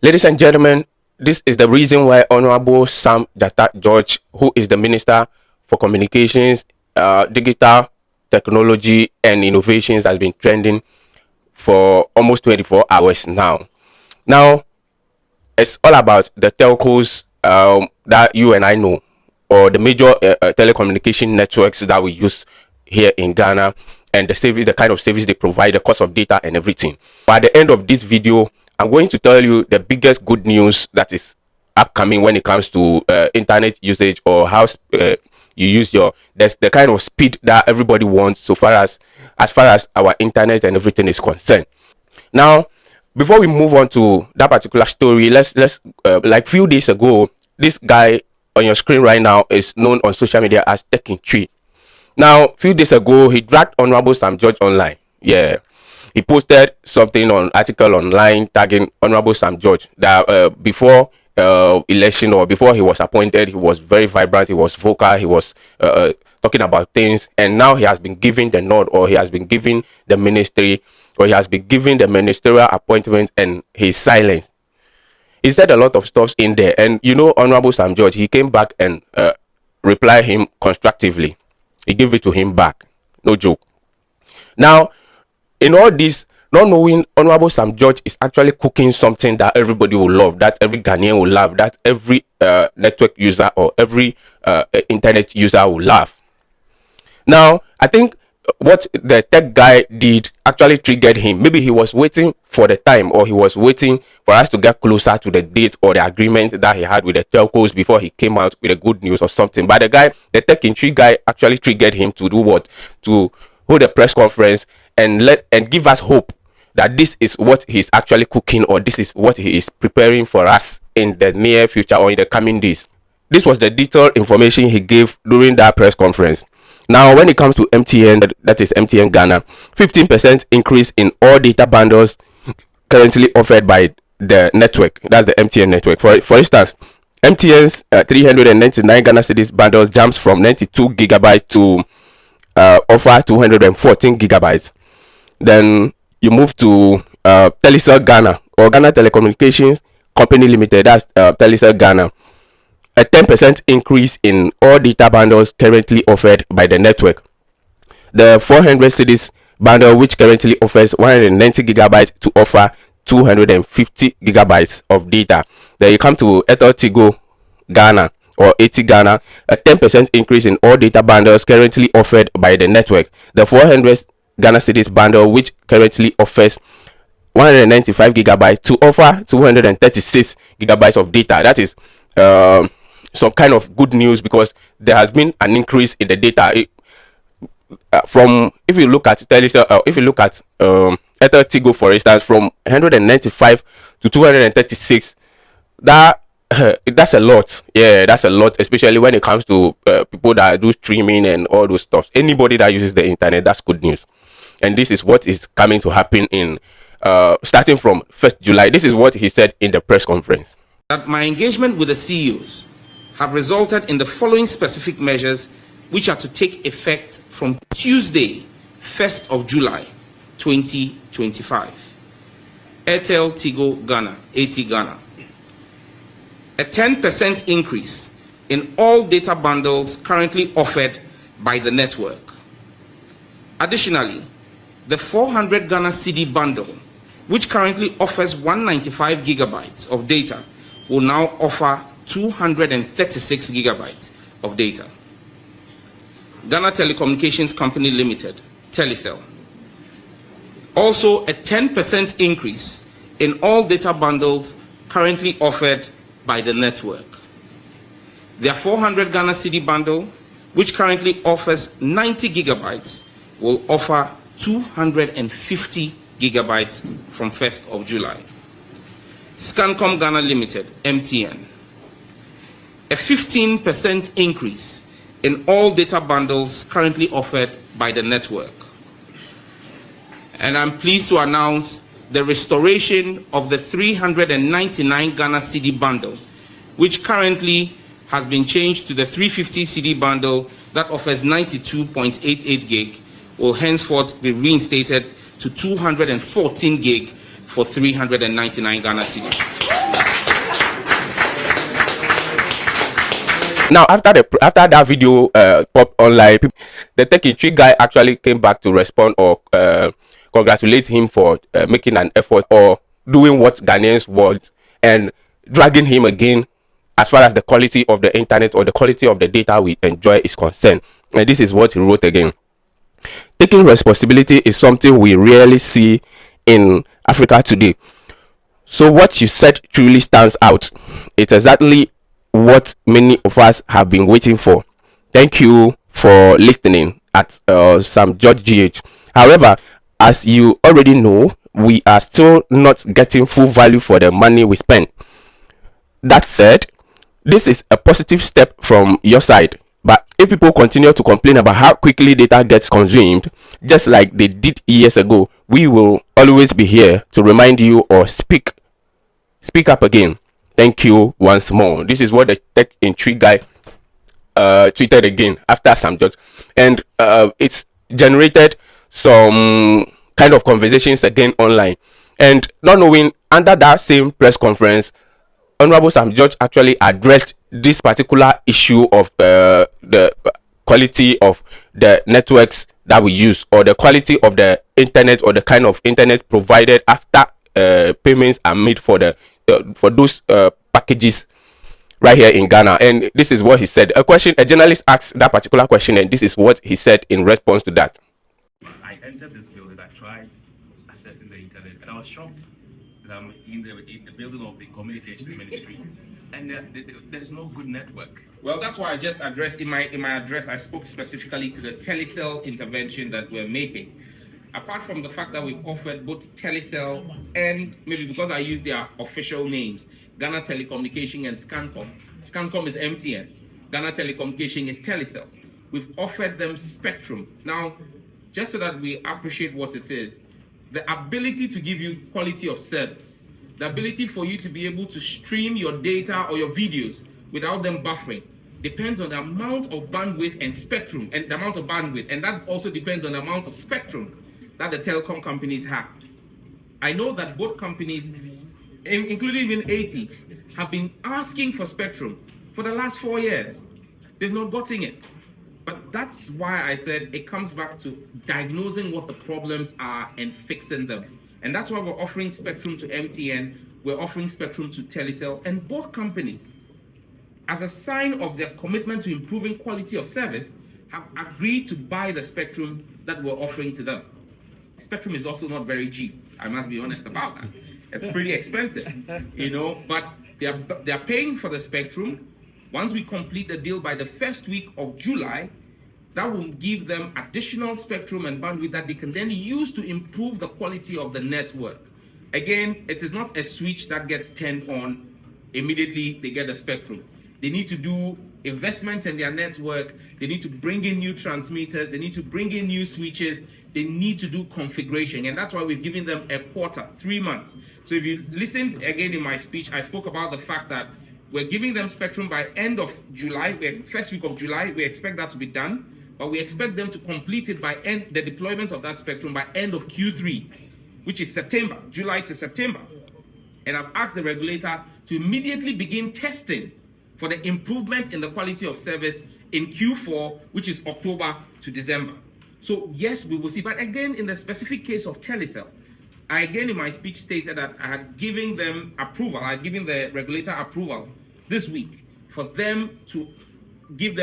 Ladies and gentlemen, this is the reason why Honorable Sam Dzata George, who is the Minister for Communications, Digital Technology and Innovations, has been trending for almost 24 hours now. Now, it's all about the telcos that you and I know, or the major telecommunication networks that we use here in Ghana, and the service, the kind of service they provide, the cost of data and everything. But at the end of this video, I'm going to tell you the biggest good news that is upcoming when it comes to internet usage, or how you use that's the kind of speed that everybody wants so far as our internet and everything is concerned. Now, before we move on to that particular story, let's like few days ago, this guy on your screen right now is known on social media as Taking Tree. Now, few days ago, he dragged Honorable Sam George online. Yeah, he posted something on article online tagging Honorable Sam George that before election, or before he was appointed, he was very vibrant, he was vocal, he was talking about things, and now he has been given the nod, or he has been given the ministry, or he has been given the ministerial appointment, and he's silent. He said a lot of stuff in there, and you know, Honorable Sam George, he came back and replied him constructively. He gave it to him back, no joke. Now, in all this, not knowing, Honorable Sam George is actually cooking something that everybody will love, that every Ghanaian will love, that every network user or every internet user will love. Now, I think what the tech guy did actually triggered him. Maybe he was waiting for the time, or he was waiting for us to get closer to the date or the agreement that he had with the telcos before he came out with the good news or something. But the Taking Tree guy actually triggered him to do what? To hold a press conference and give us hope that this is what he's actually cooking, or this is what he is preparing for us in the near future or in the coming days. This was the detailed information he gave during that press conference. Now, when it comes to MTN, that is MTN Ghana, 15% increase in all data bundles currently offered by the network. That's the MTN network. For instance, MTN's 399 Ghana cedis bundles jumps from 92 gigabytes to offer 214 gigabytes. Then you move to Telecel Ghana, or Ghana Telecommunications Company Limited. That's Telecel Ghana. A 10% increase in all data bundles currently offered by the network. The 400 cedis bundle, which currently offers 190 gigabytes, to offer 250 gigabytes of data. Then you come to Telcos Ghana, or 80 Ghana, a 10% increase in all data bundles currently offered by the network. The 400 Ghana cedis bundle, which currently offers 195 gigabytes, to offer 236 gigabytes of data. That is some kind of good news, because there has been an increase in the data. From, if you look at Telcos, if you look at Telcos, for instance, from 195 to 236, that's a lot. Yeah, that's a lot, especially when it comes to people that do streaming and all those stuff. Anybody that uses the internet, that's good news. And this is what is coming to happen in starting from 1st July. This is what he said in the press conference. That my engagement with the CEOs have resulted in the following specific measures, which are to take effect from Tuesday, 1st of July, 2025. Airtel Tigo Ghana, 80 Ghana. A 10% increase in all data bundles currently offered by the network. Additionally, the 400 Ghana cedi bundle, which currently offers 195 gigabytes of data, will now offer 236 gigabytes of data. Ghana Telecommunications Company Limited, Telecel. Also, a 10% increase in all data bundles currently offered by the network. Their 400 Ghana cedi bundle, which currently offers 90 gigabytes, will offer 250 gigabytes from 1st of July. Scancom Ghana Limited, MTN. A 15% increase in all data bundles currently offered by the network. And I'm pleased to announce the restoration of the 399 Ghana cedi bundle, which currently has been changed to the 350 cedi bundle that offers 92.88 gig, will henceforth be reinstated to 214 gig for 399 Ghana cedis. Now, after that video popped online, the tech intrigue guy actually came back to respond or congratulate him for making an effort or doing what Ghanaians want and dragging him again as far as the quality of the internet or the quality of the data we enjoy is concerned. And this is what he wrote again. Taking responsibility is something we rarely see in Africa today. So what you said truly stands out. It's exactly what many of us have been waiting for. Thank you for listening at Sam George GH. However, as you already know, we are still not getting full value for the money we spend. That said, this is a positive step from your side. But if people continue to complain about how quickly data gets consumed, just like they did years ago, we will always be here to remind you or speak up again. Thank you once more. This is what the tech intrigue guy tweeted again after Sam George, and it's generated some kind of conversations again online. And not knowing, under that same press conference, Honorable Sam George actually addressed this particular issue of the quality of the networks that we use, or the quality of the internet, or the kind of internet provided after payments are made for those packages right here in Ghana. And this is what he said. A journalist asked that particular question, and this is what he said in response to that. I entered this building, I tried accessing the internet, and I was shocked that I'm in the building of the communications ministry, and there's no good network. Well, that's why I just addressed in my address. I spoke specifically to the telecell intervention that we're making. Apart from the fact that we've offered both telecell and, maybe because I use their official names, Ghana Telecommunication and Scancom. Scancom is MTN. Ghana Telecommunication is Telecel. We've offered them spectrum. Now, just so that we appreciate what it is, the ability to give you quality of service, the ability for you to be able to stream your data or your videos without them buffering, depends on the amount of bandwidth and spectrum, and the amount of bandwidth, and that also depends on the amount of spectrum that the telecom companies have. I know that both companies, including even 80, have been asking for spectrum for the last 4 years. They've not gotten it. But that's why I said it comes back to diagnosing what the problems are and fixing them. And that's why we're offering spectrum to MTN, we're offering spectrum to Telecel, and both companies, as a sign of their commitment to improving quality of service, have agreed to buy the spectrum that we're offering to them. Spectrum is also not very cheap. I must be honest about that. It's pretty expensive, but they're paying for the spectrum. Once we complete the deal by the first week of July, that will give them additional spectrum and bandwidth that they can then use to improve the quality of the network. Again, it is not a switch that gets turned on immediately they get the spectrum. They need to do investment in their network. They need to bring in new transmitters. They need to bring in new switches. They need to do configuration. And that's why we've given them a quarter, 3 months. So if you listen again in my speech, I spoke about the fact that we're giving them spectrum by end of July, first week of July. We expect that to be done, but we expect them to complete it by the deployment of that spectrum by end of Q3, which is September, July to September. And I've asked the regulator to immediately begin testing for the improvement in the quality of service in Q4, which is October to December. So yes, we will see. But again, in the specific case of Telecel, I again in my speech stated that I had given them approval, I had given the regulator approval this week for them to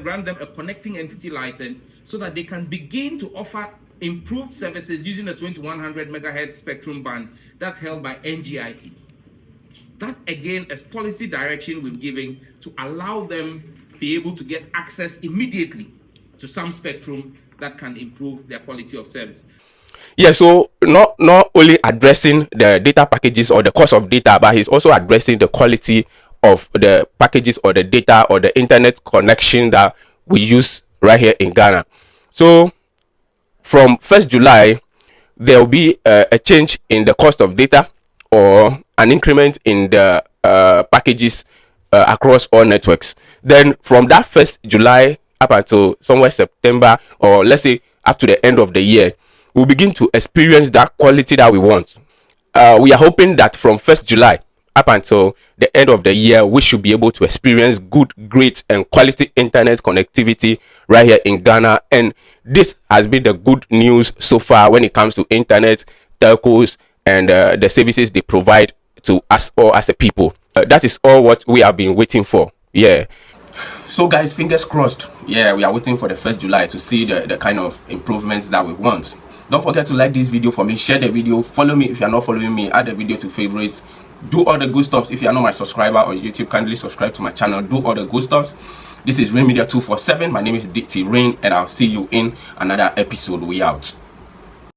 grant them a connecting entity license so that they can begin to offer improved services using the 2100 megahertz spectrum band that's held by NGIC. That again is policy direction we're giving to allow them be able to get access immediately to some spectrum that can improve their quality of service. Yeah, so not only addressing the data packages or the cost of data, but he's also addressing the quality of the packages or the data or the internet connection that we use right here in Ghana. So from 1st July, there will be a change in the cost of data or an increment in the packages across all networks. Then from that 1st July up until somewhere September, or let's say up to the end of the year, we'll begin to experience that quality that we want. We are hoping that from 1st July up until the end of the year, we should be able to experience good, great, and quality internet connectivity right here in Ghana. And this has been the good news so far when it comes to internet, telcos, and the services they provide to us all as a people. That is all what we have been waiting for. Yeah. So guys, fingers crossed. Yeah, we are waiting for the 1st July to see the kind of improvements that we want. Don't forget to like this video for me, share the video, follow me if you are not following me, add the video to favorites, do all the good stuff. If you are not my subscriber on YouTube, kindly subscribe to my channel, do all the good stuff. This is Rain Media 247. My name is Dzata Rain, and I'll see you in another episode. We out.